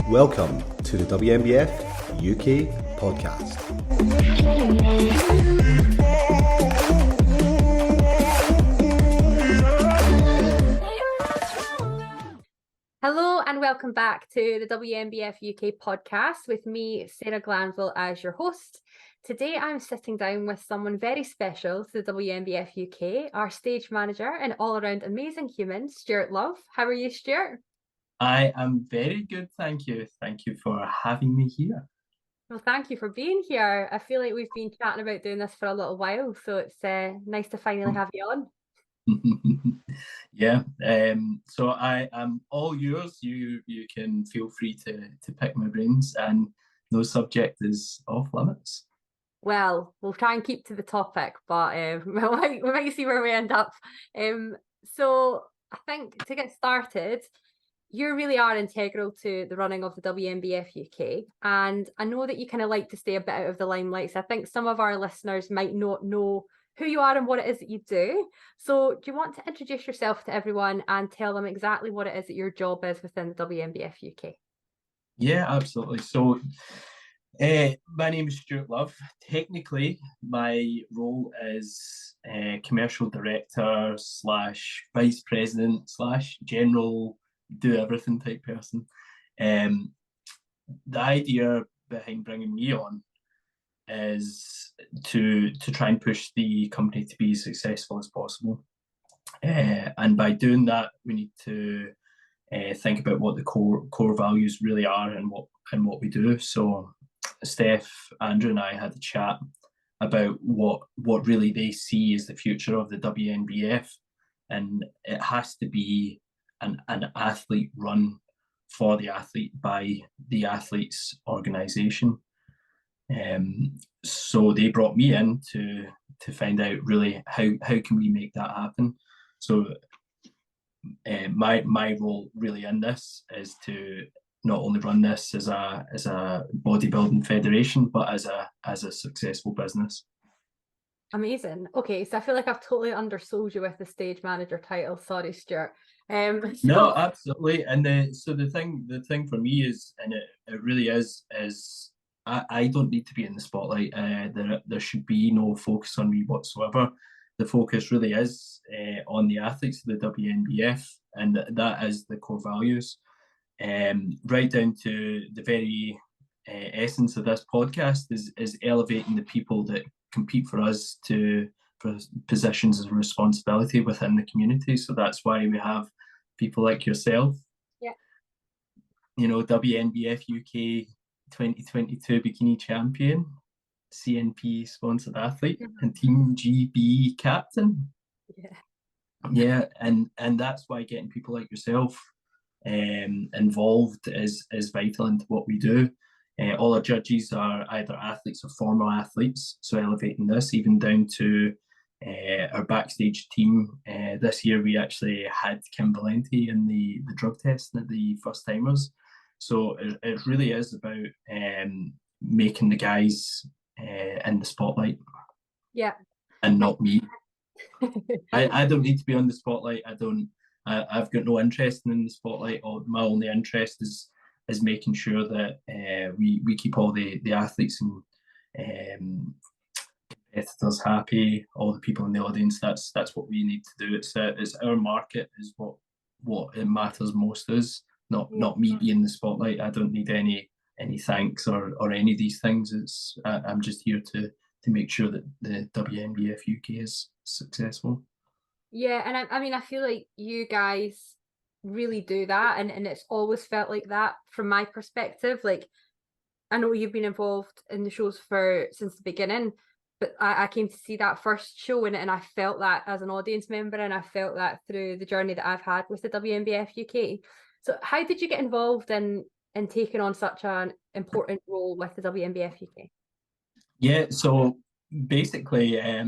Welcome to the WNBF UK Podcast. Hello and welcome back to the WNBF UK Podcast with me, Sarah Glanville, as your host. Today I'm sitting down with someone very special to the WNBF UK, our stage manager and all-around amazing human, Stuart Love. How are you, Stuart? I am very good, thank you. Thank you for having me here. Well, thank you for being here. I feel like we've been chatting about doing this for a little while, so it's nice to finally have you on. Yeah, so I am all yours. You can feel free to pick my brains, and no subject is off limits. Well, we'll try and keep to the topic, but we might see where we end up. So I think to get started, you really are integral to the running of the WNBF UK. And I know that you kind of like to stay a bit out of the limelight. So I think some of our listeners might not know who you are and what it is that you do. So do you want to introduce yourself to everyone and tell them exactly what it is that your job is within the WNBF UK? Yeah, absolutely. So my name is Stuart Love. Technically, my role is Commercial Director / Vice President / General do everything type person. The idea behind bringing me on is to try and push the company to be as successful as possible. And by doing that, we need to think about what the core values really are and what we do. So Steff, Andrew and I had a chat about what really they see as the future of the WNBF, and it has to be an athlete run for the athlete by the athletes organisation. So they brought me in to find out really how can we make that happen. So my role really in this is to not only run this as a bodybuilding federation, but as a successful business. Amazing. Okay, so I feel like I've totally undersold you with the stage manager title. Sorry, Stuart. No, absolutely. And the thing for me is, and it really is I don't need to be in the spotlight. There should be no focus on me whatsoever. The focus really is on the athletes of the WNBF, and that is the core values. Right down to the very essence of this podcast is elevating the people that compete for us to positions of responsibility within the community. So that's why we have people like yourself. Yeah. You know, WNBF UK 2022 bikini champion, CNP sponsored athlete, and Team GB captain. Yeah, and that's why getting people like yourself involved is vital into what we do. All our judges are either athletes or former athletes, so elevating this even down to our backstage team. This year we actually had Kim Valenti in the drug test at the first timers. So it really is about making the guys in the spotlight. Yeah. And not me. I don't need to be on the spotlight. I've got no interest in the spotlight. My only interest is making sure that we keep all the athletes and competitors happy, all the people in the audience. That's what we need to do. It's our market is what it matters most is, not me being in the spotlight. I don't need any thanks or any of these things. I'm just here to make sure that the WNBF UK is successful. Yeah, and I mean, I feel like you guys really do that, and it's always felt like that from my perspective. Like, I know you've been involved in the shows since the beginning, but I came to see that first show and I felt that as an audience member, and I felt that through the journey that I've had with the WNBF UK. So how did you get involved in taking on such an important role with the WNBF UK? Yeah, so basically, I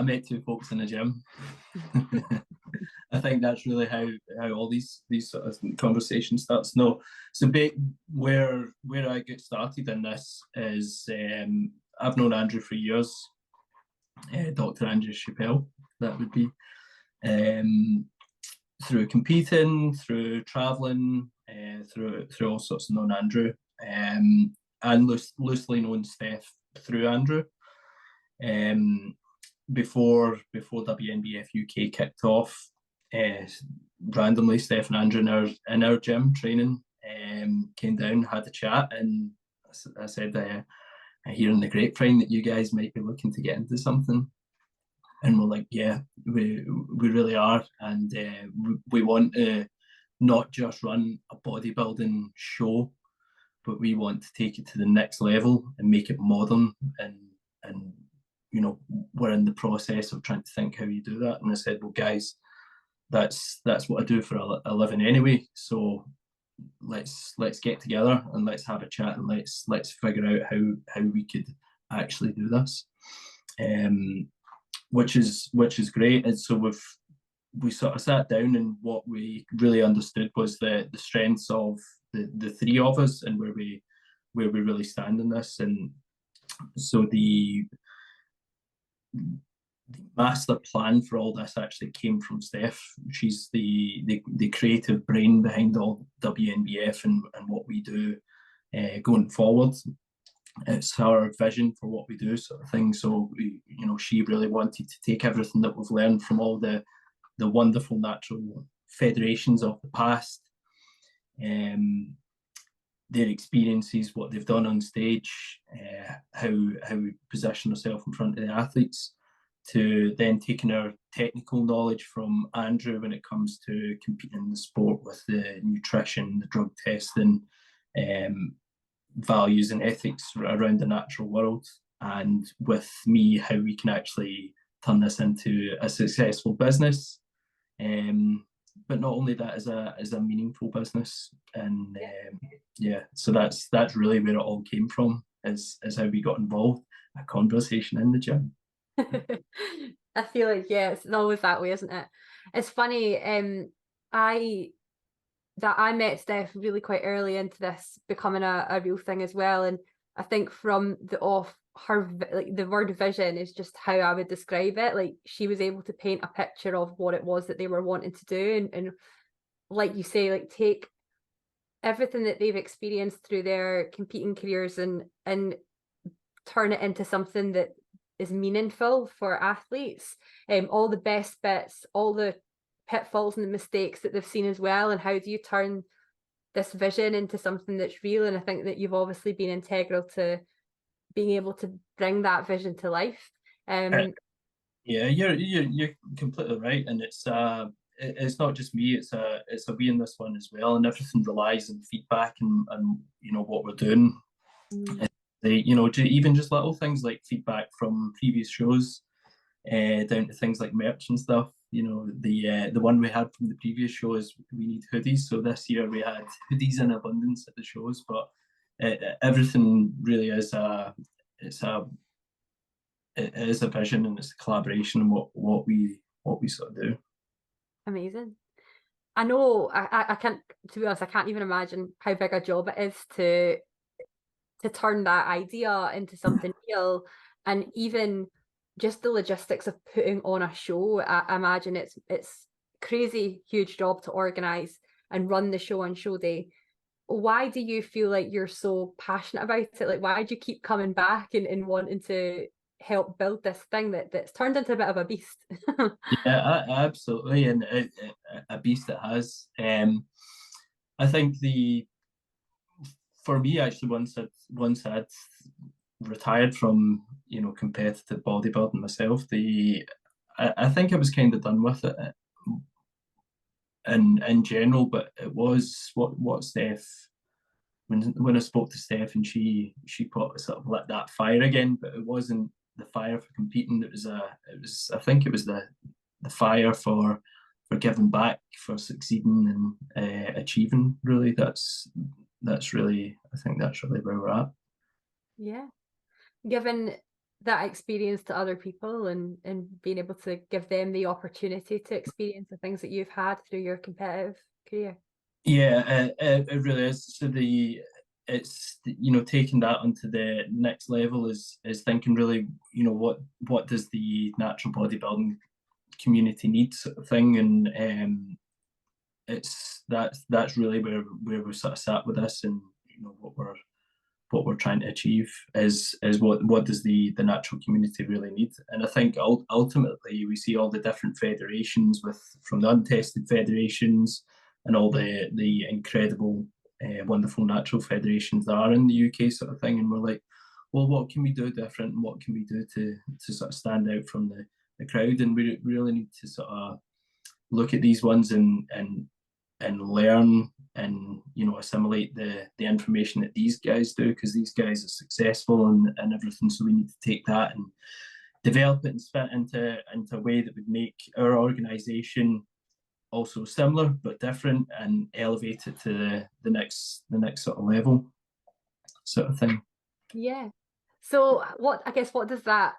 met two folks in a gym. I think that's really how all these sort of conversations starts. No, so where I get started in this is I've known Andrew for years, Dr. Andrew Chappelle, that would be, through competing, through through travelling, through all sorts of known Andrew, and loosely known Steff through Andrew. Before WNBF UK kicked off, randomly Steff and Andrew in our gym training came down, had a chat, and I said, I hear in the grapevine that you guys might be looking to get into something. And we're like, yeah, we really are. And we want to not just run a bodybuilding show, but we want to take it to the next level and make it modern. And you know, we're in the process of trying to think how you do that. And I said, well, guys, that's what I do for a living anyway. So let's get together and let's have a chat and let's figure out how we could actually do this. Which is great. And so we sort of sat down, and what we really understood was the strengths of the three of us and where we really stand in this. And so the master plan for all this actually came from Steff. She's the creative brain behind all WNBF and what we do going forward. It's her vision for what we do, sort of thing. So she really wanted to take everything that we've learned from all the wonderful natural federations of the past, their experiences, what they've done on stage, how we position ourselves in front of the athletes, to then taking our technical knowledge from Andrew when it comes to competing in the sport with the nutrition, the drug testing, values and ethics around the natural world, and with me, how we can actually turn this into a successful business. But not only that, as a meaningful business. And so that's really where it all came from, is how we got involved. A conversation in the gym. I feel like, yeah, it's always that way, isn't it? It's funny, I met Steff really quite early into this becoming a real thing as well. And I think from the off, her, like, the word vision is just how I would describe it. Like, she was able to paint a picture of what it was that they were wanting to do, and like you say, like, take everything that they've experienced through their competing careers and turn it into something that is meaningful for athletes. All the best bits, all the pitfalls and the mistakes that they've seen as well, and how do you turn this vision into something that's real? And I think that you've obviously been integral to being able to bring that vision to life. Yeah, you're completely right, and it's not just me, it's a we in this one as well, and everything relies on feedback and what we're doing. Even just little things like feedback from previous shows, down to things like merch and stuff. The one we had from the previous show is we need hoodies. So this year we had hoodies in abundance at the shows, but everything really is it is a vision, and it's a collaboration, and what we sort of do. Amazing. I know I can't, to be honest, I can't even imagine how big a job it is to turn that idea into something real, and even just the logistics of putting on a show. I imagine it's crazy huge job to organize and run the show on show day. Why do you feel like you're so passionate about it? Like, why do you keep coming back and wanting to help build this thing that's turned into a bit of a beast? Yeah, absolutely, and a beast it has. I think for me, actually, once I'd retired from competitive bodybuilding myself, I think I was kind of done with it in general. But it was what Steff, when I spoke to Steff, and she sort of lit that fire again. But it wasn't the fire for competing. I think it was the fire for giving back, for succeeding and achieving. Really, that's really, I think that's really where we're at. Yeah, given that experience to other people and being able to give them the opportunity to experience the things that you've had through your competitive career. Yeah, it really is. So it's taking that onto the next level is thinking really, what does the natural bodybuilding community need, sort of thing. And that's really where we sort of sat with this, and what we're trying to achieve is what does the natural community really need. And I think ultimately we see all the different federations from the untested federations and all the incredible wonderful natural federations that are in the UK sort of thing, and we're like, well, what can we do different, and what can we do to sort of stand out from the crowd? And we really need to sort of look at these ones and learn and assimilate the information that these guys do, because these guys are successful and everything. So we need to take that and develop it and spin it into a way that would make our organisation also similar but different, and elevate it to the next sort of level, sort of thing. Yeah. So what did that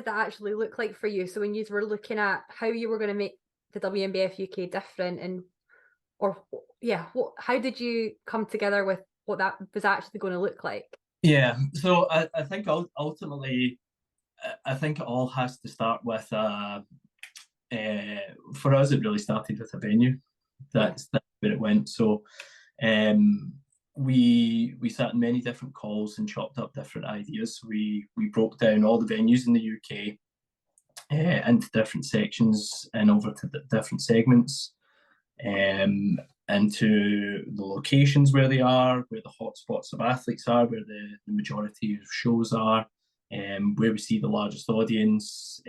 actually look like for you? So when you were looking at how you were going to make the WNBF UK different, how did you come together with what that was actually going to look like? Yeah, so I think ultimately, I think it all has to start with for us, it really started with a venue. That's where it went. So we sat in many different calls and chopped up different ideas. We broke down all the venues in the UK into different sections and over to the different segments, into the locations where they are, where the hotspots of athletes are, where the majority of shows are, where we see the largest audience,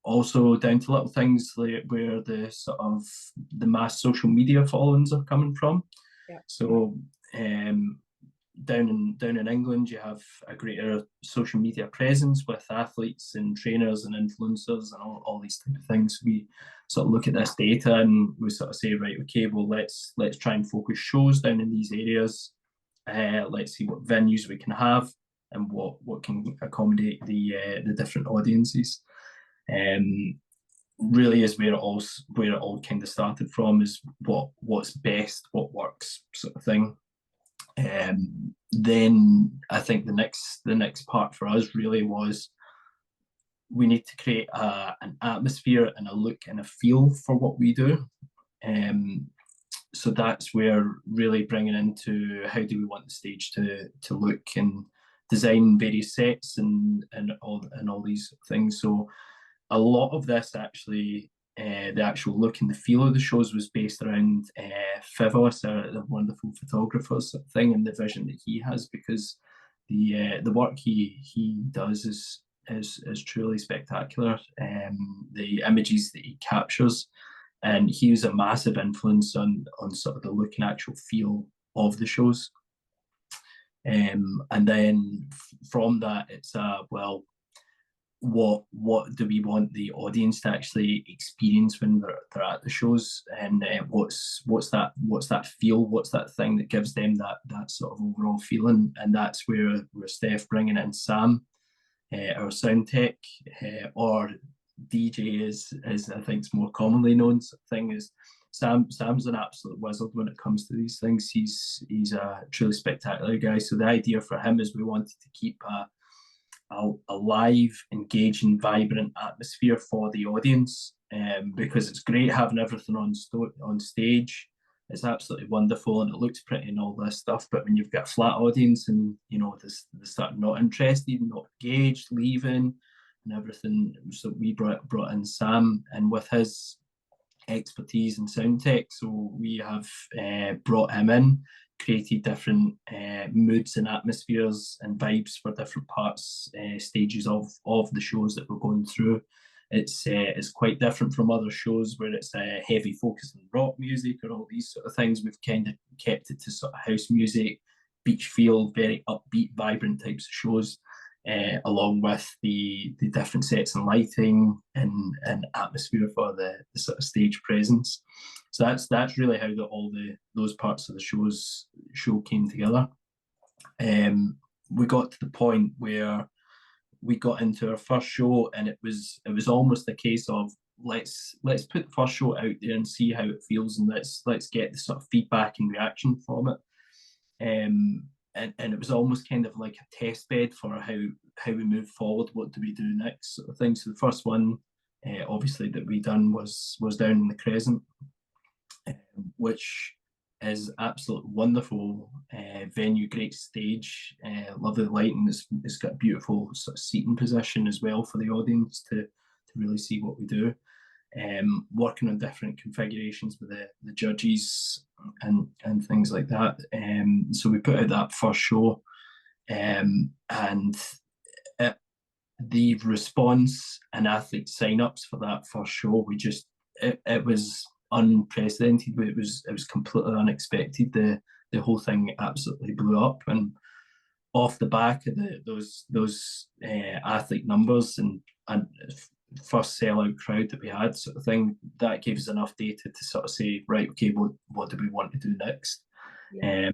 also down to little things like where the sort of the mass social media followings are coming from. Yeah. So down in England, you have a greater social media presence with athletes and trainers and influencers and all these type of things. We sort of look at this data and we sort of say, right, okay, well, let's try and focus shows down in these areas. Let's see what venues we can have and what can accommodate the different audiences. Really is where it all kind of started from, is what's best, what works, sort of thing. Then I think the next part for us really was we need to create an atmosphere and a look and a feel for what we do. So that's where really bringing into how do we want the stage to look, and design various sets and all these things. So a lot of this actually, the actual look and the feel of the shows was based around Fivos, the wonderful photographer sort of thing, and the vision that he has, because the work he does is truly spectacular. The images that he captures, and he was a massive influence on sort of the look and actual feel of the shows. And then from that, it's well, what do we want the audience to actually experience when they're at the shows, and what's that feel, what's that thing that gives them that sort of overall feeling. And that's where Steff bringing in Sam, our sound tech, or DJ is I think it's more commonly known thing, is Sam's an absolute wizard when it comes to these things. He's a truly spectacular guy. So the idea for him is we wanted to keep a live, engaging, vibrant atmosphere for the audience, because it's great having everything on stage. It's absolutely wonderful and it looks pretty and all this stuff, but when you've got a flat audience and they start not interested, not engaged, leaving and everything. So we brought in Sam, and with his expertise in sound tech, so we have brought him in, created different moods and atmospheres and vibes for different parts, stages of the shows that we're going through. It's quite different from other shows where it's a heavy focus on rock music or all these sort of things. We've kind of kept it to sort of house music, beach feel, very upbeat, vibrant types of shows, along with the different sets and lighting and atmosphere for the sort of stage presence. So that's really how those parts of the show came together. We got to the point where we got into our first show, and it was almost a case of let's put the first show out there and see how it feels, and let's get the sort of feedback and reaction from it. And it was almost kind of like a test bed for how we move forward. What do we do next, sort of thing. So the first one, obviously, that we done was down in the Crescent, which is absolutely wonderful venue, great stage, lovely lighting. It's got a beautiful sort of seating position as well for the audience to really see what we do. Working on different configurations with the judges and things like that. So we put out that first show, and the response and athlete sign-ups for that first show, it was unprecedented. It was completely unexpected. The whole thing absolutely blew up, and off the back of those athlete numbers and first sellout crowd that we had, sort of thing, that gave us enough data to sort of say, right, okay, what do we want to do next? Yeah.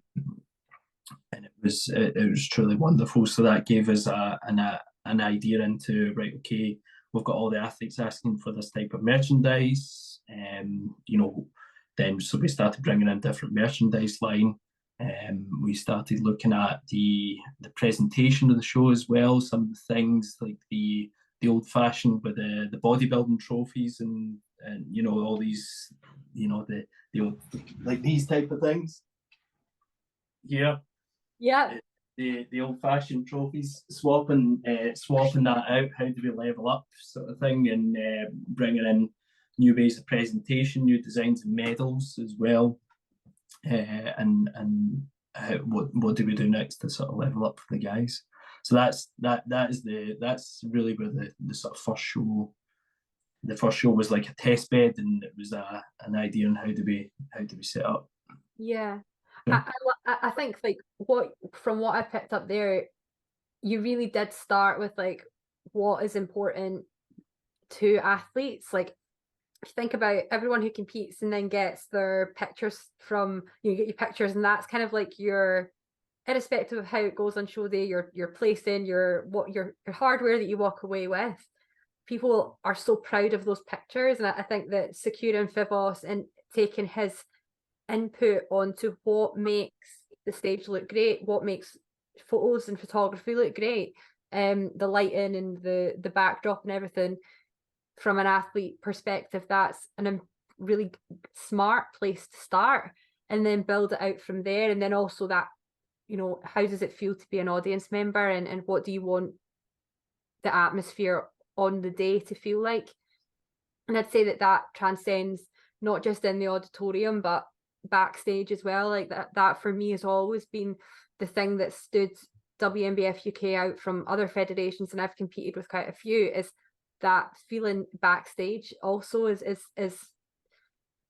And it was truly wonderful. So that gave us an idea into, right, okay, we've got all the athletes asking for this type of merchandise, then so we started bringing in different merchandise line. We started looking at the presentation of the show as well. Some of the things like the old-fashioned with the bodybuilding trophies and all these, the old, like these type of things. Yeah. The old-fashioned trophies, swapping that out. How do we level up, sort of thing, and bringing in new ways of presentation, new designs and medals as well, and what do we do next to sort of level up for the guys? So that's really where the sort of first show. The first show was like a test bed, and it was an idea on how do we set up. Yeah. I think like from what I picked up there, you really did start with like what is important to athletes. Like if you think about everyone who competes and then gets their pictures from, you get your pictures, and that's kind of like your, irrespective of how it goes on show day, your placing, your hardware that you walk away with. People are so proud of those pictures, and I think that Sakura Fivos and taking his input onto what makes the stage look great, what makes photos and photography look great, the lighting and the backdrop and everything from an athlete perspective, that's a really smart place to start, and then build it out from there. And then also that, how does it feel to be an audience member, and what do you want the atmosphere on the day to feel like? And I'd say that transcends not just in the auditorium but backstage as well. Like that for me has always been the thing that stood WNBF UK out from other federations, and I've competed with quite a few, is that feeling backstage also is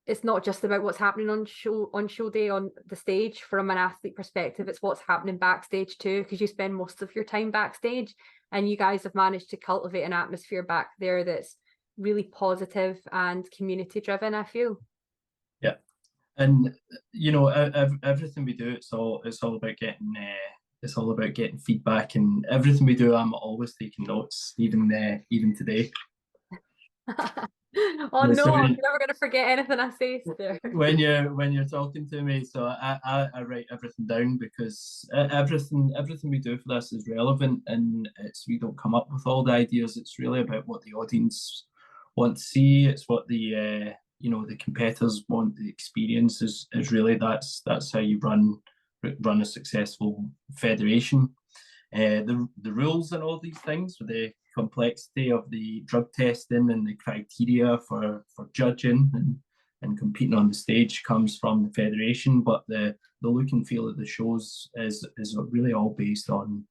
it's not just about what's happening on show day on the stage from an athlete perspective, it's what's happening backstage too, because you spend most of your time backstage, and you guys have managed to cultivate an atmosphere back there that's really positive and community driven, I feel. Yeah. And everything we do, it's all about getting feedback, and everything we do, I'm always taking notes, even today. Oh no, I'm never going to forget anything I say, Stuart. when you're talking to me, so I write everything down, because everything we do for this is relevant, and we don't come up with all the ideas. It's really about what the audience want to see. It's what the competitors want. The experience is really that's how you run a successful federation. The rules and all these things, with the complexity of the drug testing and the criteria for judging and competing on the stage, comes from the federation, but the look and feel of the shows is really all based on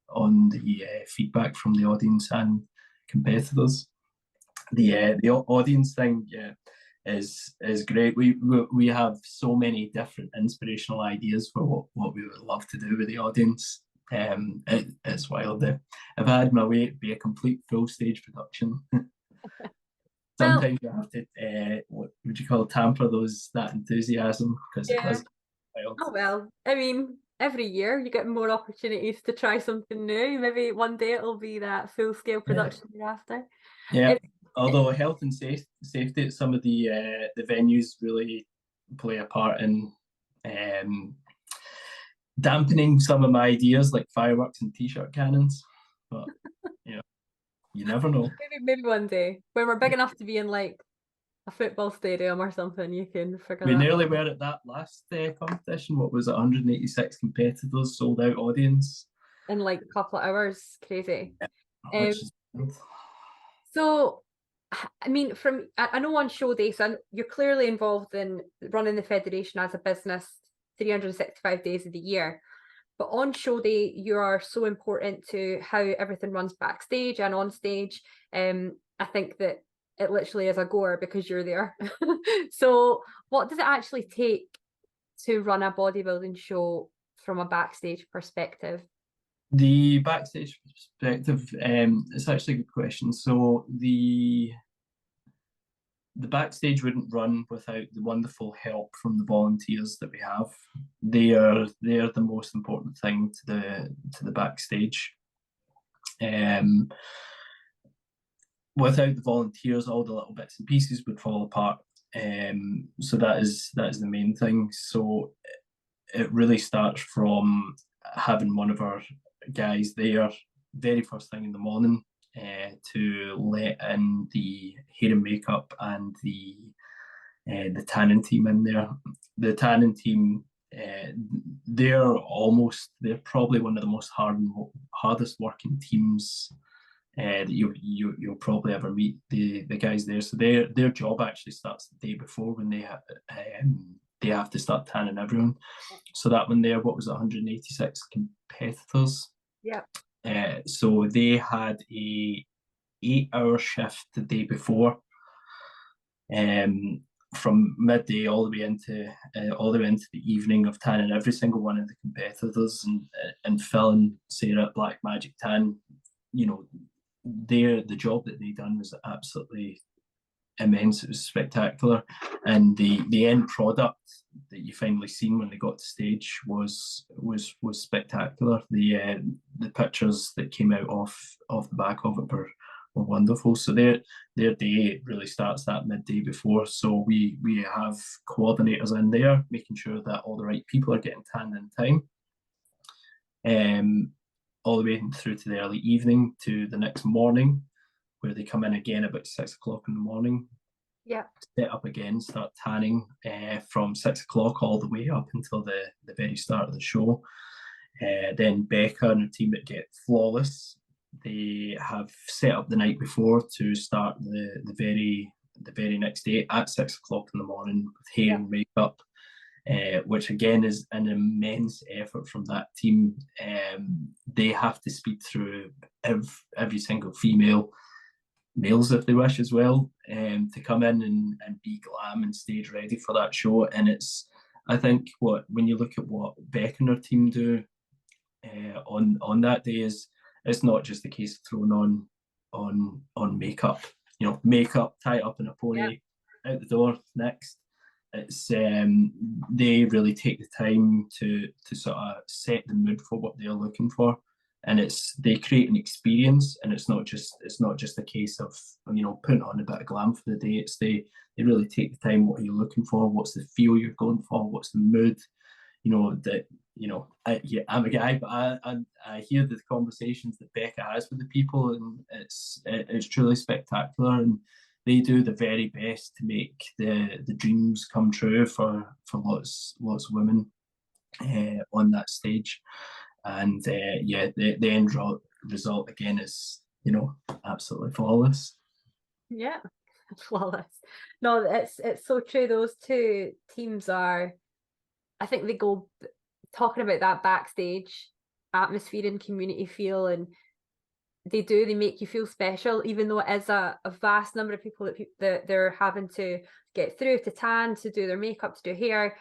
the feedback from the audience and competitors. The audience thing, is great. We have so many different inspirational ideas for what we would love to do with the audience. It's wild. If I had my way, it'd be a complete full stage production. Sometimes you have to what would you call, tamper that enthusiasm, because it does wild. Oh well, I mean, every year you get more opportunities to try something new. Maybe one day it'll be that full scale production you're after. Yeah. Although health and safety at some of the venues really play a part in dampening some of my ideas, like fireworks and t-shirt cannons. But you never know. Maybe one day when we're big enough to be in like a football stadium or something, you can figure We that nearly out. were at that last competition. What was it? 186 competitors, sold out audience, In like a couple of hours. Crazy. Um, which is good. so I mean, I know on show day, so you're clearly involved in running the federation as a business 365 days of the year. But on show day, you are so important to how everything runs backstage and on stage. I think that it literally is a goer because you're there. So what does it actually take to run a bodybuilding show from a backstage perspective? The backstage perspective, it's actually a good question. So the backstage wouldn't run without the wonderful help from the volunteers that we have. They're the most important thing to the backstage. Without the volunteers, all the little bits and pieces would fall apart. So that is the main thing. So it really starts from having one of our guys there very first thing in the morning to let in the hair and makeup and the tanning team in there. The tanning team, they're probably one of the most hardest working teams that you'll probably ever meet. The guys there, so their job actually starts the day before when they have to start tanning everyone. So that one there, what was it, 186 competitors? Yeah. So they had a 8-hour shift the day before, from midday all the way into the evening of tanning every single one of the competitors and filling Sarah at Black Magic Tan. You know, the job that they done was absolutely immense. It was spectacular, and the end product that you finally seen when they got to stage was spectacular. The pictures that came out off the back of it were wonderful. So their day really starts that midday before. So we have coordinators in there making sure that all the right people are getting tanned in time. All the way through to the early evening to the next morning, where they come in again about 6 o'clock in the morning. Yeah. Set up again, start tanning from 6 o'clock all the way up until the very start of the show. Then Becca and her team that get flawless, they have set up the night before to start the very next day at 6 o'clock in the morning with hair and makeup. Which again is an immense effort from that team. They have to speed through every single female, males if they wish as well, to come in and be glam and stage ready for that show. And it's, I think, when you look at what Beck and her team do on that day, is it's not just a case of throwing on makeup. You know, makeup, tie up in a pony, out the door, next. It's they really take the time to sort of set the mood for what they're looking for, and they create an experience, and it's not just a case of, you know, putting on a bit of glam for the day. It's they really take the time. What are you looking for? What's the feel you're going for? What's the mood? You know that, you know, I'm a guy, but I hear the conversations that Becca has with the people, and it's truly spectacular. And they do the very best to make the dreams come true for lots of women on that stage. And the end result again is, you know, absolutely flawless. Yeah, flawless. No, it's so true. Those two teams are, I think they go talking about that backstage atmosphere and community feel, and they make you feel special, even though it is a vast number of people that they're having to get through, to tan, to do their makeup, to do hair.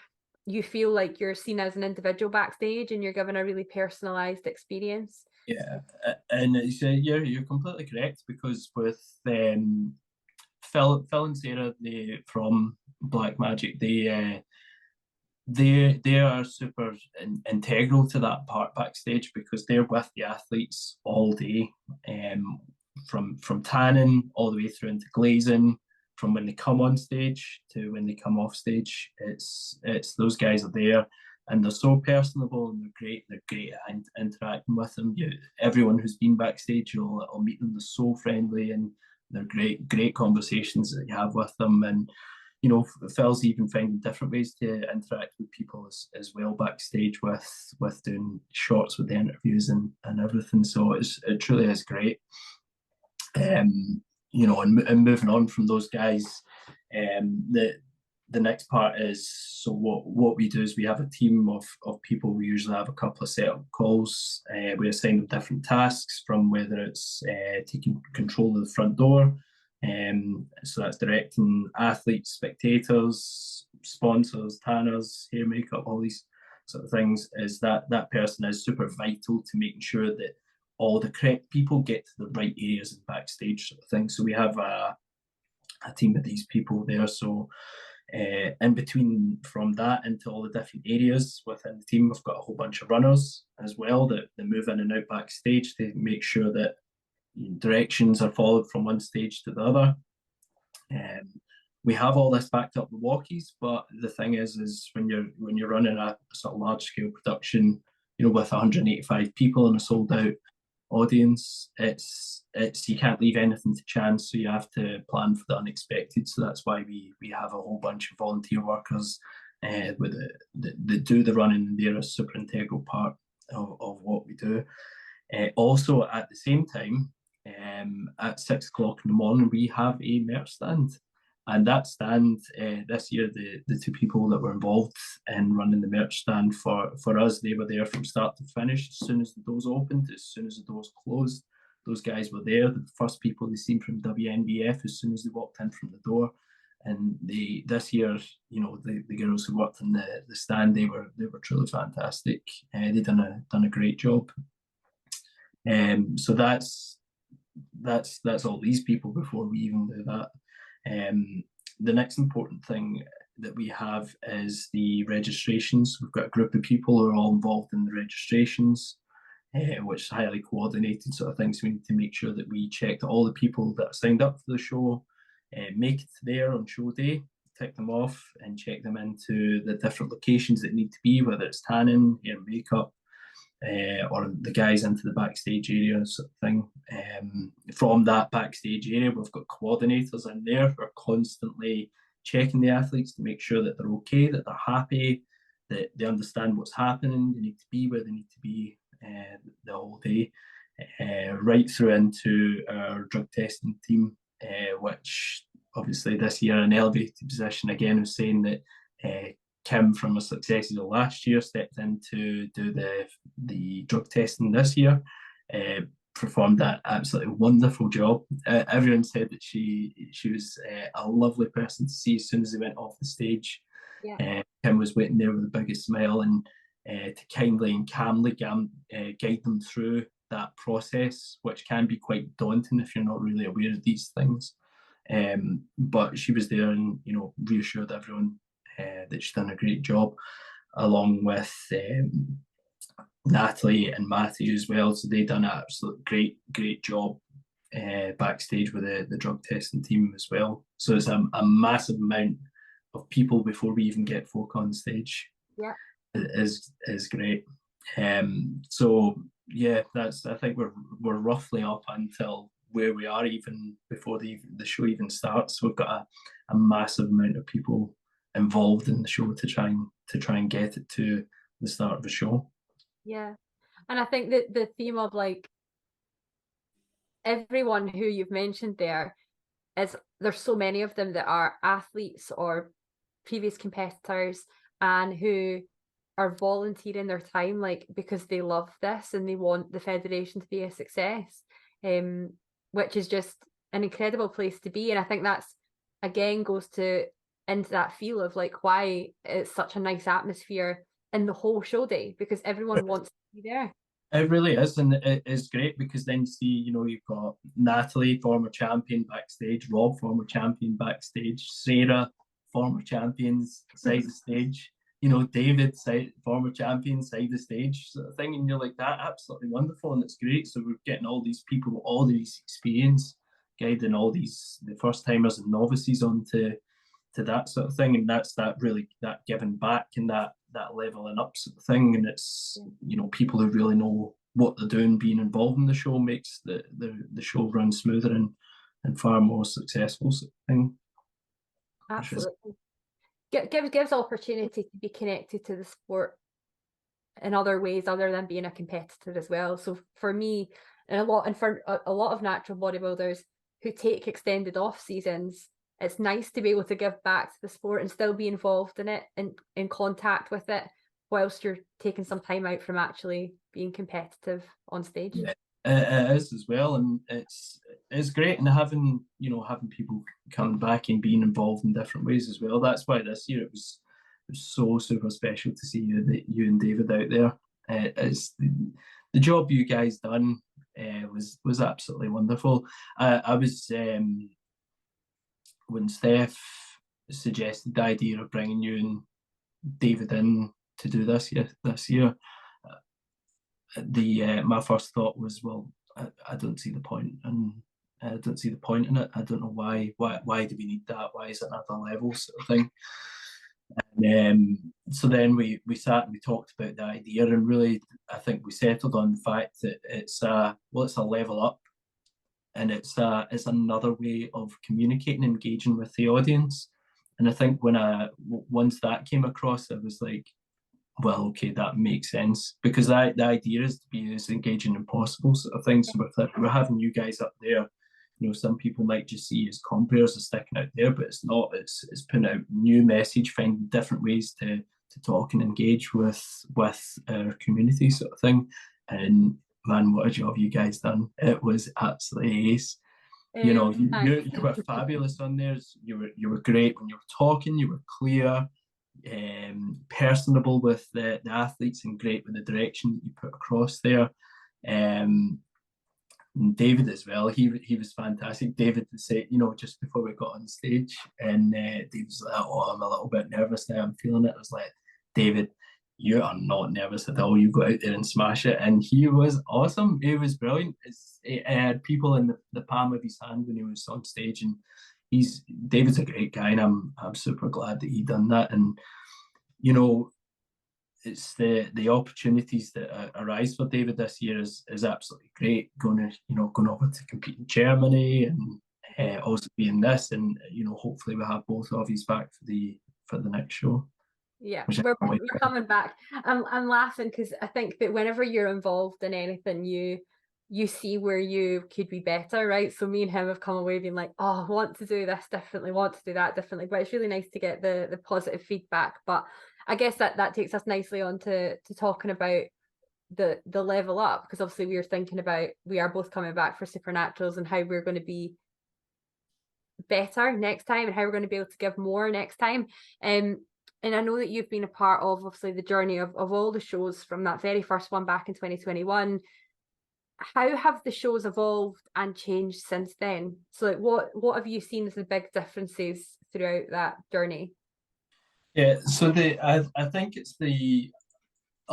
You feel like you're seen as an individual backstage, and you're given a really personalized experience. Yeah, and you're completely correct, because with Phil and Sarah, from Black Magic, they are super integral to that part backstage, because they're with the athletes all day, from tanning all the way through into glazing, from when they come on stage to when they come off stage. It's those guys are there, and they're so personable, and they're great at interacting with them. Everyone who's been backstage, you'll meet them. They're so friendly, and they're great conversations that you have with them, and you know, Phil's even finding different ways to interact with people as well backstage with doing shots with the interviews and everything. So it truly is great. You know, and moving on from those guys, the next part is, so what we do is we have a team of people. We usually have a couple of setup calls. We assign them different tasks, from whether it's taking control of the front door, so that's directing athletes, spectators, sponsors, tanners, hair, makeup, all these sort of things. Is that person is super vital to making sure that all the correct people get to the right areas and backstage sort of thing. So we have a team of these people there. So in between from that into all the different areas within the team, we've got a whole bunch of runners as well that move in and out backstage to make sure that directions are followed from one stage to the other. We have all this backed up with walkies, but the thing is when you're running a sort of large scale production, you know, with 185 people and a sold out audience, it's you can't leave anything to chance, so you have to plan for the unexpected. So that's why we have a whole bunch of volunteer workers that do the running, and they're a super integral part of what we do. Also at the same time, at 6 o'clock in the morning, we have a merch stand. And that stand, this year, the two people that were involved in running the merch stand for us, they were there from start to finish. As soon as the doors opened, as soon as the doors closed, those guys were there. The first people they seen from WNBF as soon as they walked in from the door. And this year, you know, the girls who worked in the stand, they were truly fantastic. They done a great job. So that's all these people before we even do that. The next important thing that we have is the registrations. We've got a group of people who are all involved in the registrations, which is highly coordinated sort of thing. So we need to make sure that we check that all the people that are signed up for the show make it there on show day, tick them off, and check them into the different locations that need to be, whether it's tanning, hair, makeup, or the guys into the backstage area sort of thing. From that backstage area, we've got coordinators in there who are constantly checking the athletes to make sure that they're okay, that they're happy, that they understand what's happening, they need to be where they need to be the whole day, right through into our drug testing team, which obviously this year an elevated position again, was saying that Kim, from her successes of last year, stepped in to do the drug testing this year. Performed that absolutely wonderful job. Everyone said that she was a lovely person to see as soon as they went off the stage. Yeah. Kim was waiting there with the biggest smile, and to kindly and calmly guide them through that process, which can be quite daunting if you're not really aware of these things. But she was there and, you know, reassured everyone that she's done a great job, along with Natalie and Matthew as well. So they done an absolute great job backstage with the drug testing team as well. So it's a massive amount of people before we even get folk on stage. Yeah, is great. So yeah, I think we're roughly up until where we are even before the show even starts. So we've got a massive amount of people involved in the show to try and get it to the start of the show. Yeah. And I think that the theme of like everyone who you've mentioned there is, there's so many of them that are athletes or previous competitors and who are volunteering their time, like, because they love this and they want the federation to be a success, which is just an incredible place to be. And I think that's, again, goes into that feel of like why it's such a nice atmosphere in the whole show day, because everyone wants to be there. It really is, and it is great because then see, you know, you've got Natalie, former champion, backstage, Rob, former champion, backstage, Sarah, former champions, side the stage, you know, David, former champion, side the stage sort of thing, and you're like, that absolutely wonderful, and it's great. So we're getting all these people, all these experience, guiding all these the first timers and novices onto that sort of thing, and that's that giving back and that leveling up sort of thing. And it's, you know, people who really know what they're doing being involved in the show makes the show run smoother and far more successful sort of thing. Absolutely. Gives opportunity to be connected to the sport in other ways other than being a competitor as well. So for me, for a lot of natural bodybuilders who take extended off seasons, it's nice to be able to give back to the sport and still be involved in it and in contact with it whilst you're taking some time out from actually being competitive on stage. Yeah, it is as well, and it's great, and having people coming back and being involved in different ways as well. That's why this year it was so super special to see you and David out there. It's the job you guys done was absolutely wonderful. I was when Steff suggested the idea of bringing you and David in to do this year, my first thought was, well, I don't see the point, and I don't see the point in it. I don't know why do we need that? Why is it another level sort of thing? And so then we sat and we talked about the idea, and really I think we settled on the fact that it's a level up, and it's another way of communicating, engaging with the audience. And I think once that came across, I was like, well, okay, that makes sense, because the idea is to be as engaging as possible sort of thing. So we're having you guys up there. Some people might just see as compares as sticking out there, but it's not. It's putting out new message, finding different ways to talk and engage with our community sort of thing. And man, what a job you guys done! It was absolutely ace. You were fabulous on there. You were great when you were talking. You were clear, personable with the athletes, and great with the direction that you put across there. And David as well, he was fantastic. David would say, just before we got on stage, and David was like, oh, I'm a little bit nervous now, I'm feeling it. I was like, David, you are not nervous at all. You go out there and smash it. And he was awesome. He was brilliant. He had people in the palm of his hand when he was on stage, and David's a great guy, and I'm super glad that he done that. And it's the opportunities that arise for David this year is absolutely great. Going over to compete in Germany, and also being this, and hopefully we'll have both of you back for the next show. Yeah, we're coming back. I'm laughing because I think that whenever you're involved in anything, you see where you could be better, right? So me and him have come away being like, oh, I want to do this differently, want to do that differently. But it's really nice to get the positive feedback. But I guess that takes us nicely on to talking about the level up, because obviously we are both coming back for Supernaturals, and how we're going to be better next time, and how we're going to be able to give more next time. And I know that you've been a part of obviously the journey of all the shows from that very first one back in 2021. How have the shows evolved and changed since then? So like, what have you seen as the big differences throughout that journey? Yeah, so I think it's a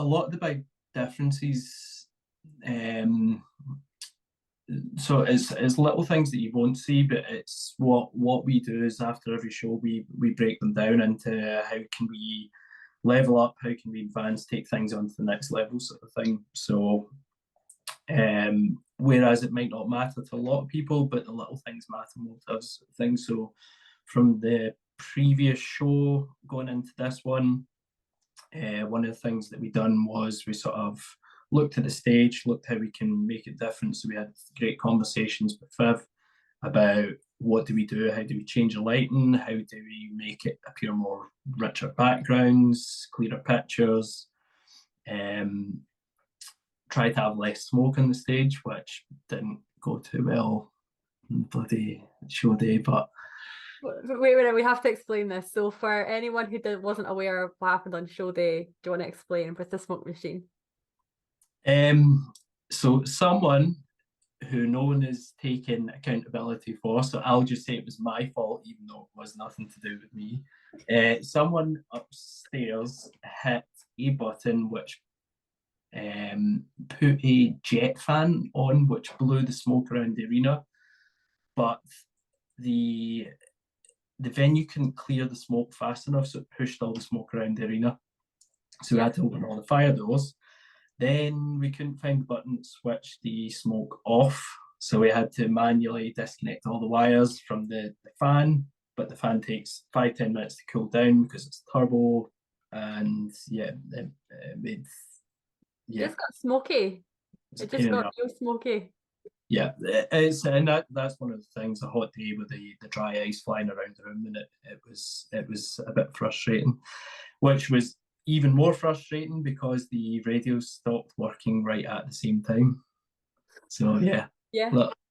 lot of the big differences. So it's little things that you won't see, but it's what we do is after every show we break them down into how can we level up, how can we advance, take things on to the next level sort of thing. So whereas it might not matter to a lot of people, but the little things matter more to us sort of thing. So from the previous show going into this one of the things that we done was we sort of looked at the stage, looked how we can make it different. So we had great conversations with Viv about what do we do, how do we change the lighting, how do we make it appear more richer backgrounds, clearer pictures, try to have less smoke on the stage, which didn't go too well on the bloody show day, but Wait, we have to explain this. So for anyone who wasn't aware of what happened on show day, do you want to explain with the smoke machine? So someone who no one is taking accountability for, so I'll just say it was my fault, even though it was nothing to do with me. Someone upstairs hit a button which put a jet fan on, which blew the smoke around the arena, but the venue couldn't clear the smoke fast enough, so it pushed all the smoke around the arena. So we had to open all the fire doors. Then we couldn't find the button that switched the smoke off. So we had to manually disconnect all the wires from the fan, but the fan takes 5-10 minutes to cool down because it's turbo, and yeah, it made It's got smoky. It just got real smoky. Yeah, it's, and that's one of the things. A hot day with the dry ice flying around the room, and it was a bit frustrating, which was even more frustrating because the radios stopped working right at the same time. So yeah,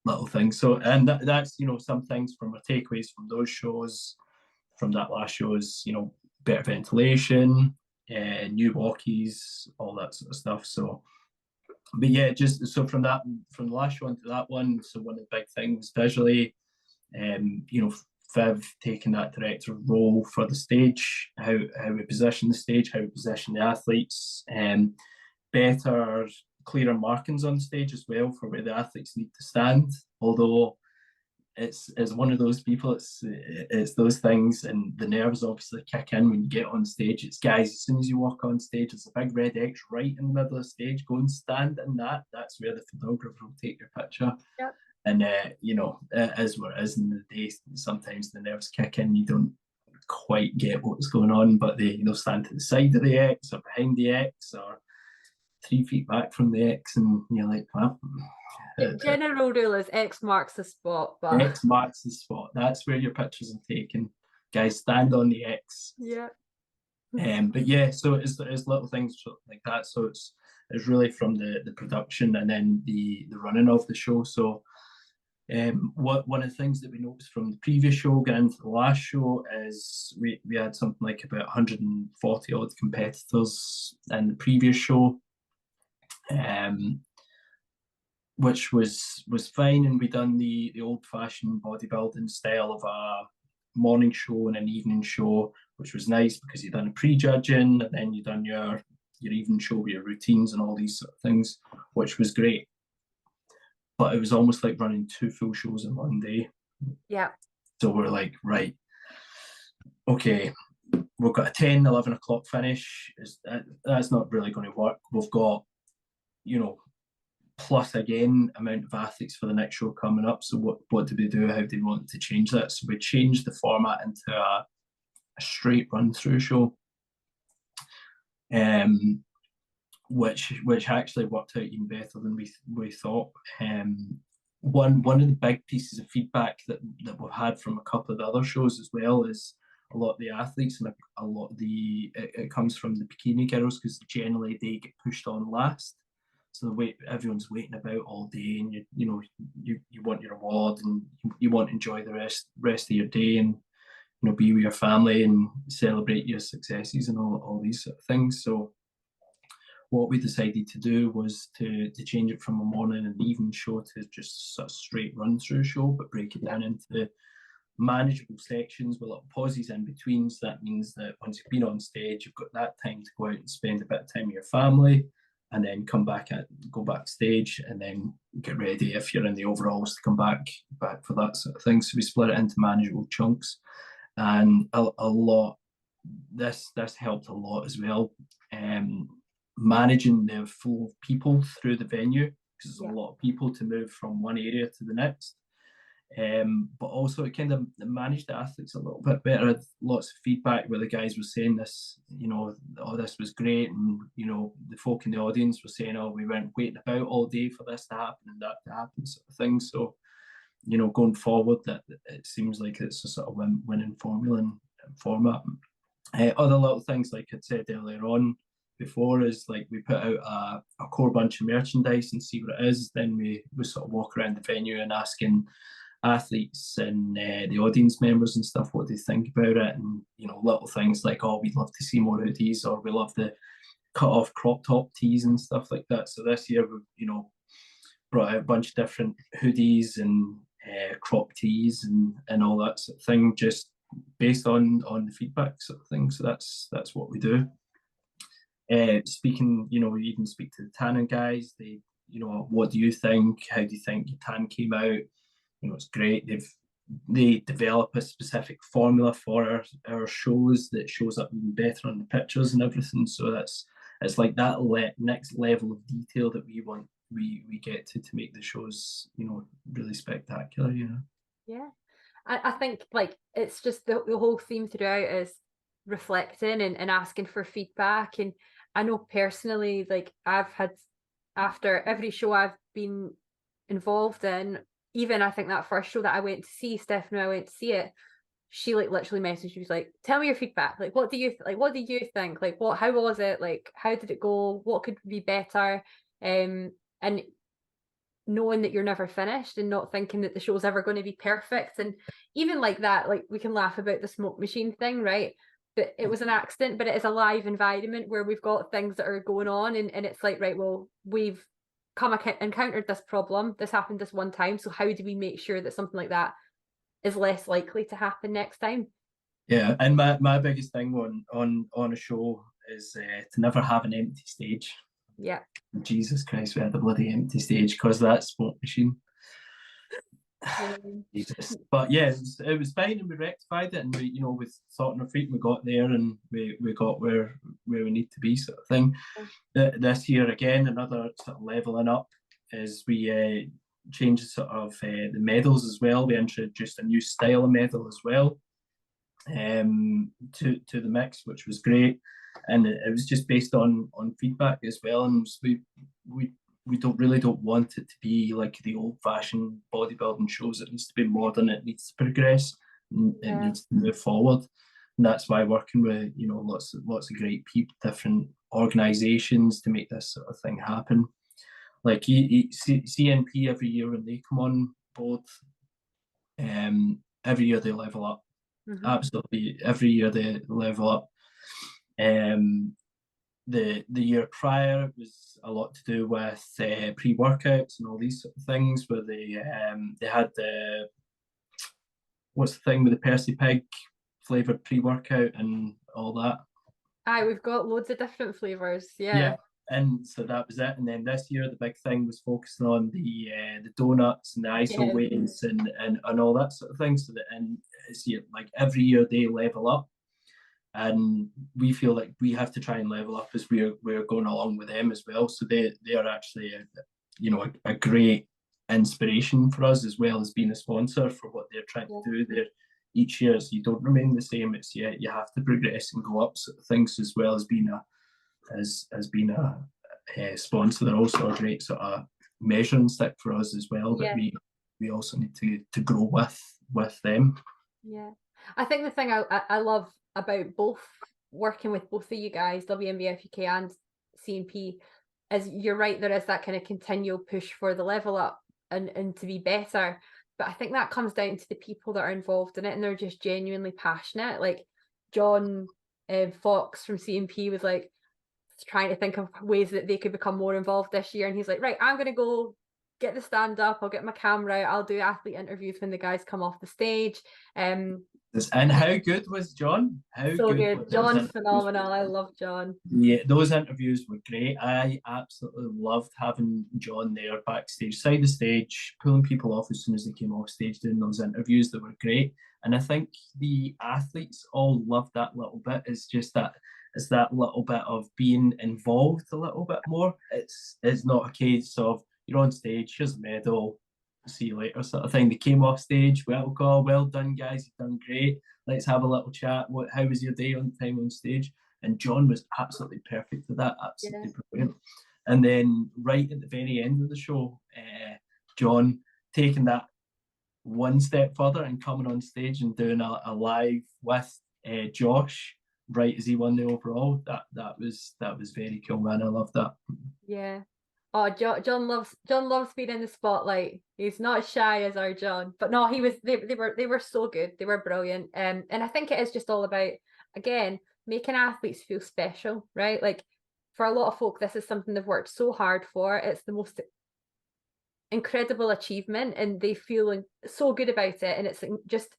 little things. So, and that's some things from our takeaways from those shows, from that last show is better ventilation, new walkies, all that sort of stuff. So. But yeah, just so from the last one to that one, so one of the big things visually, Viv taking that director role for the stage, how we position the stage, how we position the athletes, better, clearer markings on stage as well for where the athletes need to stand. Although it's one of those people, it's those things, and the nerves obviously kick in when you get on stage. It's guys, as soon as you walk on stage, there's a big red X right in the middle of the stage. Go and stand in that. That's where the photographer will take your picture. Yep. And it is what it is in the day. Sometimes the nerves kick in. You don't quite get what's going on, but they stand to the side of the X or behind the X or 3 feet back from the X, and you're like, well. General rule is X marks the spot, but X marks the spot. That's where your pictures are taken. Guys, stand on the X. Yeah. But yeah, so it's little things like that. So it's really from the production and then the running of the show. So one of the things that we noticed from the previous show going into the last show is we had something like about 140 odd competitors in the previous show. Which was fine, and we done the old-fashioned bodybuilding style of a morning show and an evening show, which was nice because you done a pre-judging and then you done your evening show with your routines and all these sort of things, which was great. But it was almost like running 2 full shows in one day. Yeah. So we're like, right, okay, we've got a 10, 11 o'clock finish. That's not really going to work. We've got, plus again amount of athletes for the next show coming up. So what do we do? How do we want to change that? So we changed the format into a straight run through show, which actually worked out even better than we thought. One of the big pieces of feedback that we've had from a couple of the other shows as well is a lot of the athletes and a lot of it comes from the bikini girls, because generally they get pushed on last. So everyone's waiting about all day, and you want your award, and you want to enjoy the rest of your day, and be with your family and celebrate your successes and all these sort of things. So what we decided to do was to change it from a morning and evening show to just a straight run through show, but break it down into manageable sections with little pauses in between. So that means that once you've been on stage, you've got that time to go out and spend a bit of time with your family, and then go backstage, and then get ready if you're in the overalls to come back for that sort of thing. So we split it into manageable chunks, and a lot. This helped a lot as well. Managing the flow of people through the venue, because there's a lot of people to move from one area to the next. But also it kind of managed the athletes a little bit better. Lots of feedback where the guys were saying this, this was great, and the folk in the audience were saying, we weren't waiting about all day for this to happen and that to happen, sort of thing. So going forward, that it seems like it's a sort of winning formula and format. Other little things, like I said earlier on before, is like we put out a core bunch of merchandise and see what it is. Then we sort of walk around the venue and asking athletes and the audience members and stuff what they think about it, and little things like, we'd love to see more hoodies, or we love the cut off crop top tees and stuff like that. So this year we've brought out a bunch of different hoodies and crop tees and all that sort of thing, just based on the feedback sort of thing. So that's what we do. Speaking, we even speak to the tanning guys. They, what do you think? How do you think your tan came out? It's great. They develop a specific formula for our shows that shows up even better on the pictures and everything. So it's like that next level of detail that we want we get to make the shows, you know, really spectacular, you know. Yeah, I think like it's just the whole theme throughout is reflecting and asking for feedback. And I know personally, like I've had, after every show I've been involved in, even I think that first show that I went to see, Stephanie, I went to see it, she like literally messaged me, she was like, tell me your feedback, like what do you think, like how was it, like how did it go, what could be better, and knowing that you're never finished and not thinking that the show's ever going to be perfect. And even like that, like we can laugh about the smoke machine thing, right? But it was an accident, but it is a live environment where we've got things that are going on, and it's like, right, well, we've encountered this problem, this happened this one time, so how do we make sure that something like that is less likely to happen next time? Yeah, and my biggest thing on a show is to never have an empty stage. Yeah. Jesus Christ, we had a bloody empty stage because that smoke machine. Jesus. But yeah, it was fine, and we rectified it, and we, you know, with sorting our feet, we got there, and we got where we need to be, sort of thing. This year again, another sort of leveling up is we changed sort of the medals as well. We introduced a new style of medal as well to the mix, which was great. And it was just based on feedback as well. And we don't want it to be like the old-fashioned bodybuilding shows. It needs to be modern. It needs to progress. It needs to move forward. And that's why working with, you know, lots of great people, different organisations to make this sort of thing happen. Like CNP every year when they come on board, every year they level up. Mm-hmm. Absolutely, every year they level up. The year prior, it was a lot to do with pre-workouts and all these sort of things, where they had what's the thing with the Percy Pig flavoured pre-workout and all that. Aye, we've got loads of different flavours. Yeah, and so that was it. And then this year, the big thing was focusing on the donuts and the ISO weights and all that sort of thing. So that, and it's like every year they level up. And we feel like we have to try and level up as we're going along with them as well. So they are actually a great inspiration for us, as well as being a sponsor for what they're trying to do there each year. So you don't remain the same. It's you have to progress and go up sort of things, as well as being a sponsor. They're also a great sort of measuring stick for us as well. That we also need to grow with them. Yeah, I think the thing I love about both working with both of you guys, WNBF UK and CNP, is you're right, there is that kind of continual push for the level up and to be better. But I think that comes down to the people that are involved in it, and they're just genuinely passionate. Like John Fox from CNP was like trying to think of ways that they could become more involved this year, and he's like, right, I'm going to go get the stand up, I'll get my camera out, I'll do athlete interviews when the guys come off the stage. And how good was John? So good. John's phenomenal. I love John. Yeah, those interviews were great. I absolutely loved having John there backstage, side of stage, pulling people off as soon as they came off stage, doing those interviews that were great. And I think the athletes all loved that little bit. It's just that it's that little bit of being involved a little bit more. It's not a case of you're on stage, here's the medal, see you later sort of thing. They came off stage, well done guys, you've done great, let's have a little chat, how was your day on time on stage? And John was absolutely perfect at that, absolutely brilliant. And then right at the very end of the show, John taking that one step further and coming on stage and doing a live with Josh right as he won the overall. That was very cool, man. I love that. Yeah. Oh, John loves being in the spotlight. He's not as shy as our John, but no, they were so good. They were brilliant. And I think it is just all about, again, making athletes feel special, right? Like for a lot of folk, this is something they've worked so hard for. It's the most incredible achievement, and they feel so good about it. And it's just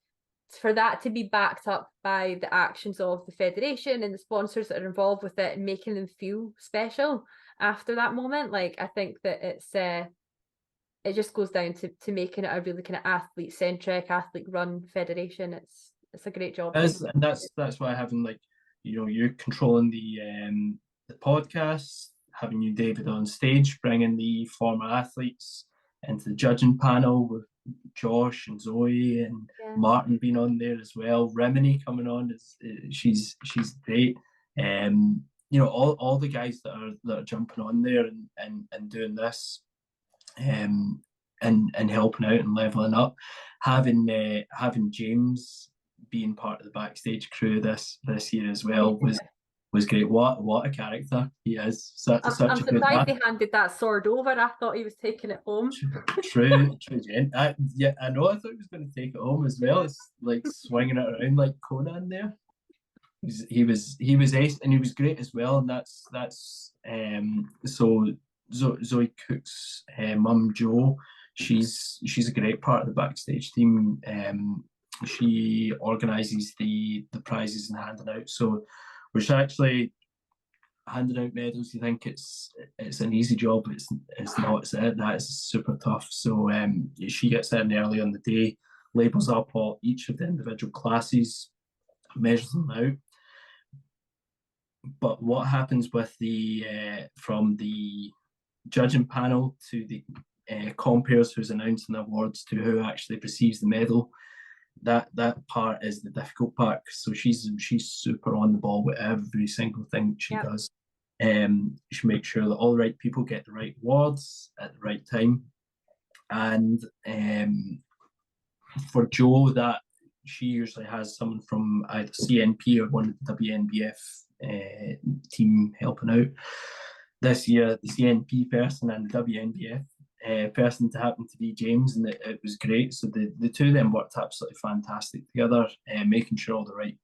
for that to be backed up by the actions of the federation and the sponsors that are involved with it, and making them feel special after that moment. Like I think that it just goes down to making it a really kind of athlete centric, athlete run federation. It's a great job. And that's why having, like, you know, you're controlling the podcast, having you, David, on stage, bringing the former athletes into the judging panel with Josh and Zoe and Martin being on there as well. Rimini coming on, she's great. All the guys that are jumping on there and doing this, and helping out and leveling up. Having James being part of the backstage crew this year as well was great. What a character he is. I'm surprised he handed that sword over. I thought he was taking it home. True, Jen. I know. I thought he was going to take it home as well. It's like swinging it around like Conan there. He was ace, and he was great as well. And that's so Zoe Cook's mum Jo. She's a great part of the backstage team. She organises the prizes and handing out. So we're actually handing out medals. You think it's an easy job? It's not. That is super tough. So she gets in early on the day, labels up each of the individual classes, measures them out. But what happens with from the judging panel to the compares who's announcing the awards to who actually receives the medal, that part is the difficult part. So she's super on the ball with every single thing she does. She makes sure that all the right people get the right awards at the right time. And for Jo, that she usually has someone from either CNP or one of the WNBF team helping out. This year, the CNP person and the WNBF person to happen to be James, and it was great. So the two of them worked absolutely fantastic together, making sure all the right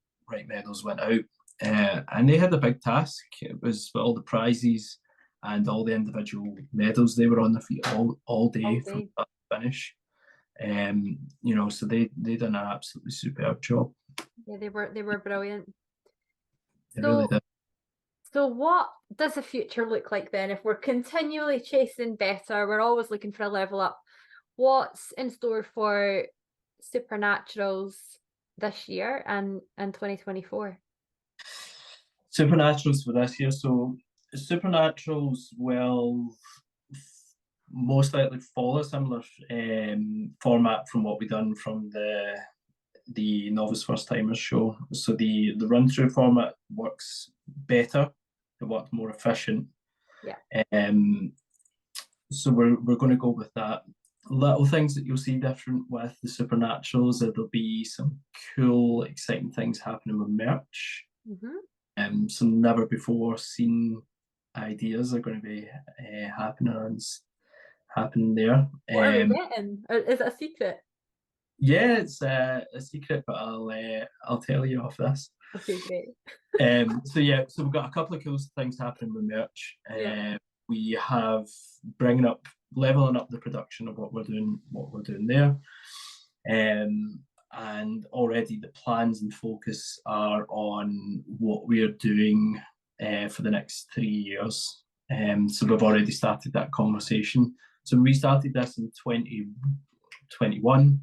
medals went out. And they had a big task. It was all the prizes and all the individual medals. They were on their feet all day from start to finish. So they done an absolutely superb job. Yeah, they were brilliant. They really did. So what does the future look like then? If we're continually chasing better, we're always looking for a level up. What's in store for Supernaturals this year and 2024? Supernaturals for this year. So Supernaturals will most likely follow a similar format from what we done from the Novice First Timers show. So the run through format works better. It works more efficient. Yeah. So we're going to go with that. Little things that you'll see different with the Supernaturals. There'll be some cool, exciting things happening with merch. Mm-hmm. Some never before seen ideas are going to be happening there. What are we getting? Is it a secret? Yeah, it's a secret, but I'll tell you off this. Okay, great. So we've got a couple of cool things happening with merch. We have leveling up the production of what we're doing there. And already the plans and focus are on what we are doing for the next 3 years. So we've already started that conversation. So we started this in 2021.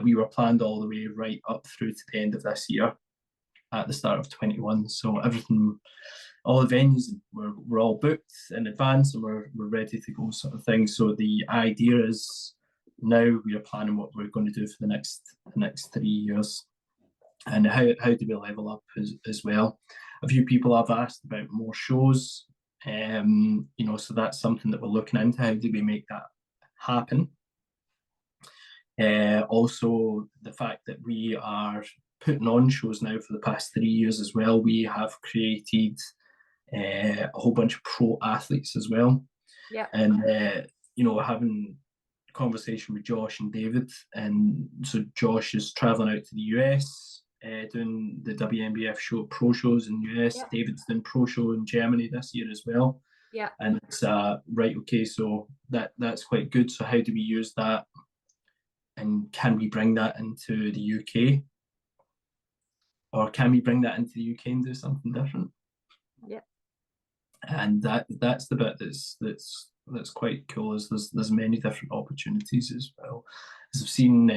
We were planned all the way right up through to the end of this year at the start of 21. So everything, all the venues were all booked in advance and we're ready to go sort of thing. So the idea is now we are planning what we're going to do for the next 3 years and how do we level up as well. A few people have asked about more shows, so that's something that we're looking into. How do we make that happen? Also, the fact that we are putting on shows now for the past 3 years as well. We have created a whole bunch of pro athletes as well. Yeah. And, having conversation with Josh and David. And so Josh is traveling out to the US, doing the WNBF pro shows in the US. Yeah. David's doing pro show in Germany this year as well. Yeah. And it's right, okay, so that's quite good. So how do we use that? And can we bring that into the UK? Or can we bring that into the UK and do something different? Yeah. And that's the bit that's quite cool. Is there's many different opportunities as well. As I've seen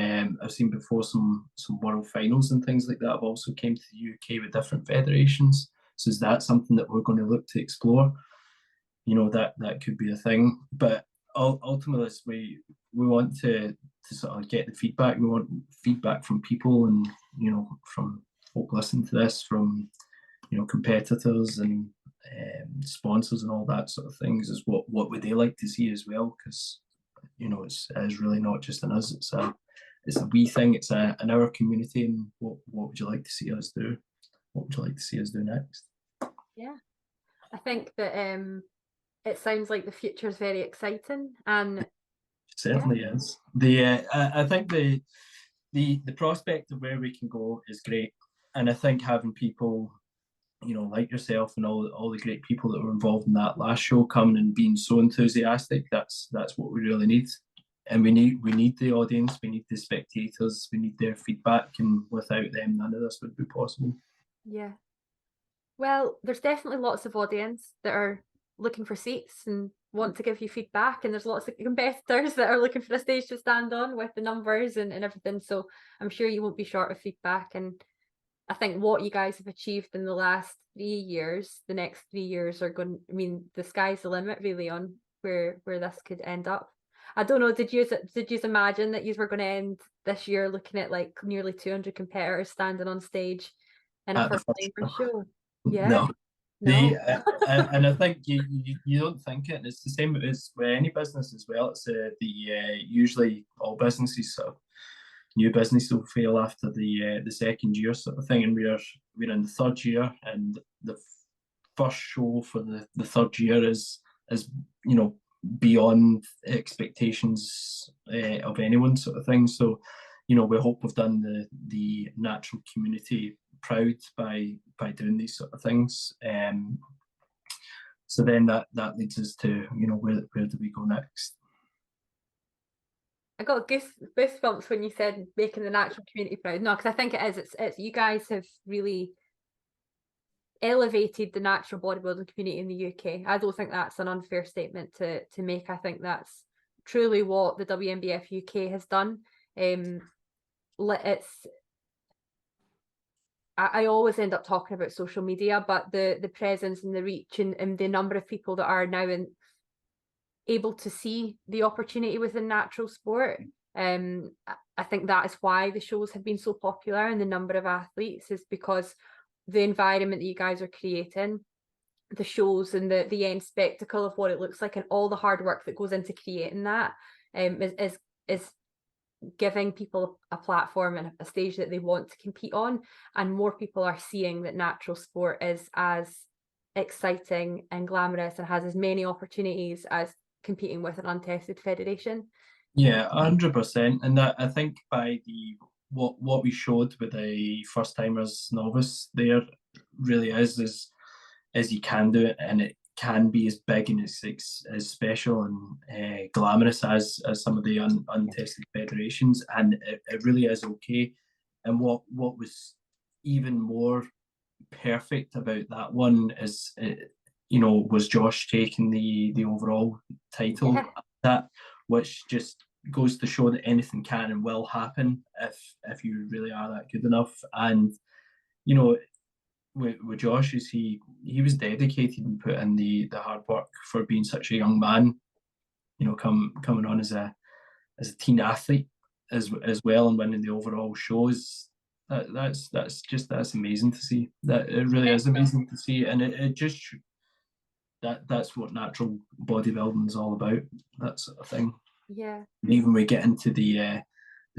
before some world finals and things like that. I've also came to the UK with different federations. So is that something that we're going to look to explore? that could be a thing. But ultimately, we want to sort of get the feedback. We want feedback from people, and from folk listening to this, from competitors and sponsors and all that sort of things. Is what would they like to see as well? Because it's really not just in us. It's a wee thing. It's in our community. And what would you like to see us do? What would you like to see us do next? Yeah, I think that it sounds like the future is very exciting, and it certainly is. I think the prospect of where we can go is great, and I think having people like yourself and all the great people that were involved in that last show coming and being so enthusiastic, that's what we really need. And we need the audience, we need the spectators, we need their feedback, and without them none of this would be possible. Yeah, well, there's definitely lots of audience that are looking for seats and want to give you feedback, and there's lots of competitors that are looking for a stage to stand on with the numbers and everything, so I'm sure you won't be short of feedback. And I think what you guys have achieved in the last 3 years, the next 3 years are going, I mean, the sky's the limit really on where this could end up. I don't know, did you imagine that you were going to end this year looking at like nearly 200 competitors standing on stage in a first time show? Yeah. No. And I think you don't think it, and it's the same as with any business as well. It's usually all businesses sort of new business will fail after the second year sort of thing, and we're in the third year, and the first show for the third year is beyond expectations of anyone sort of thing. So we hope we've done the natural community proud by doing these sort of things. So then that leads us to where do we go next? I got goosebumps when you said making the natural community proud. No, because I think it is. It's you guys have really elevated the natural bodybuilding community in the UK. I don't think that's an unfair statement to make. I think that's truly what the WNBF UK has done. I always end up talking about social media, but the presence and the reach and the number of people that are now able to see the opportunity within natural sport. I think that is why the shows have been so popular, and the number of athletes is because the environment that you guys are creating, the shows and the end spectacle of what it looks like, and all the hard work that goes into creating that is giving people a platform and a stage that they want to compete on. And more people are seeing that natural sport is as exciting and glamorous and has as many opportunities as competing with an untested federation. Yeah, 100%. And that, I think by what we showed with the first timers novice there really is you can do it, and it can be as big and as special and glamorous as some of the untested federations, and it really is okay. And what was even more perfect about that one is was Josh taking the overall title. Yeah. That which just goes to show that anything can and will happen if you really are that good enough. And with Josh, is he was dedicated and put in the hard work for being such a young man, coming on as a teen athlete as well, and winning the overall shows. That's amazing to see. That it really is amazing to see, and it just that's what natural bodybuilding is all about. That sort of thing. Yeah. And even we get into the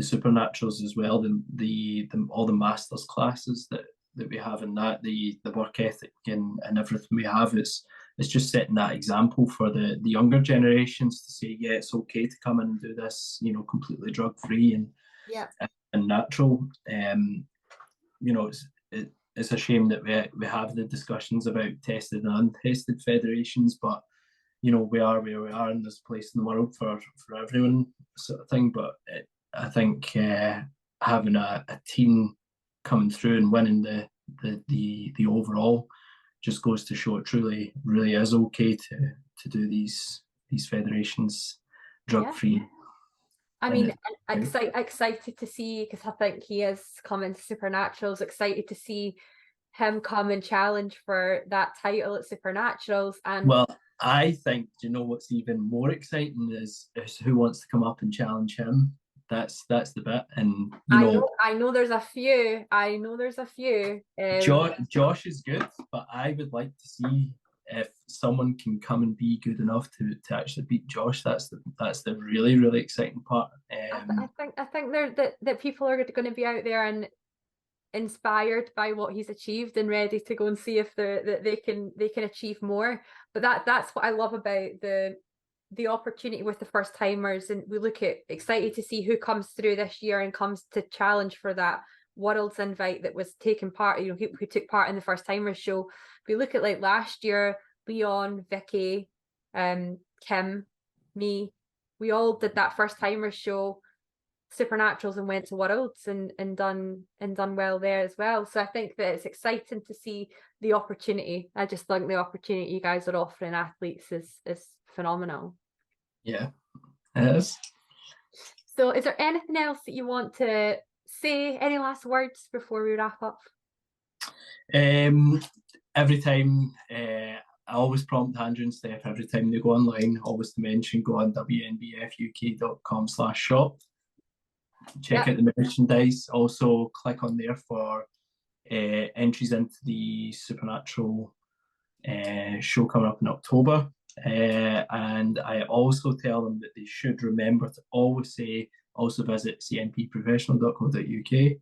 supernaturals as well, the all the masters classes that we have in that, the work ethic and everything we have, it's just setting that example for the younger generations to say, yeah, it's okay to come in and do this, completely drug free and natural. It's a shame that we have the discussions about tested and untested federations, but we are where we are in this place in the world for everyone sort of thing. But I think having a team coming through and winning the overall just goes to show it truly really is okay to do these federations drug free. Yeah. I mean, excited to see, because I think he is coming to Supernaturals, excited to see him come and challenge for that title at Supernaturals. And well, I think, do you know what's even more exciting is who wants to come up and challenge him. That's the bit, and I know there's a few. Josh is good, but I would like to see if someone can come and be good enough to actually beat Josh. That's the really, really exciting part. I think that people are going to be out there and inspired by what he's achieved and ready to go and see if they can achieve more. But that's what I love about the opportunity with the first timers, and we look at excited to see who comes through this year and comes to challenge for that World's invite that was taking part, who took part in the first timers show. We look at like last year, Leon, Vicky, Kim, me, we all did that first timers show, Supernaturals, and went to Worlds and done well there as well. So I think that it's exciting to see the opportunity. I just think the opportunity you guys are offering athletes is phenomenal. Yeah, it is. So is there anything else that you want to say? Any last words before we wrap up? Every time I always prompt Andrew and Steff every time they go online, always to mention, go on WNBFUK.com/shop. Check out the merchandise. Also click on there for entries into the Supernatural show coming up in October. And I also tell them that they should remember to always visit cnpprofessional.co.uk.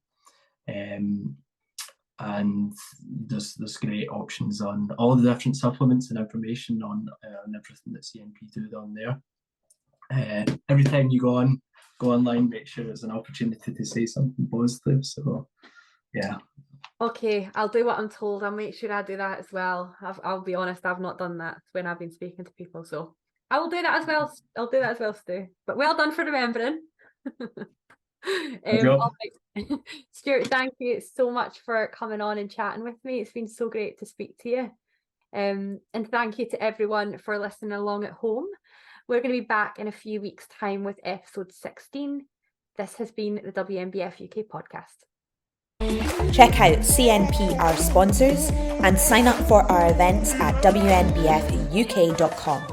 And there's great options on all the different supplements and information on everything that CNP do on there. Every time you go online, make sure there's an opportunity to say something positive. So yeah. Okay, I'll do what I'm told. I'll make sure I do that as well. I'll be honest, I've not done that when I've been speaking to people, so I will do that as well. I'll do that as well, Stu. But well done for remembering. Stuart, thank you so much for coming on and chatting with me. It's been so great to speak to you. And thank you to everyone for listening along at home. We're going to be back in a few weeks' time with episode 16. This has been the WNBF UK podcast. Check out CNP, our sponsors, and sign up for our events at WNBFUK.com.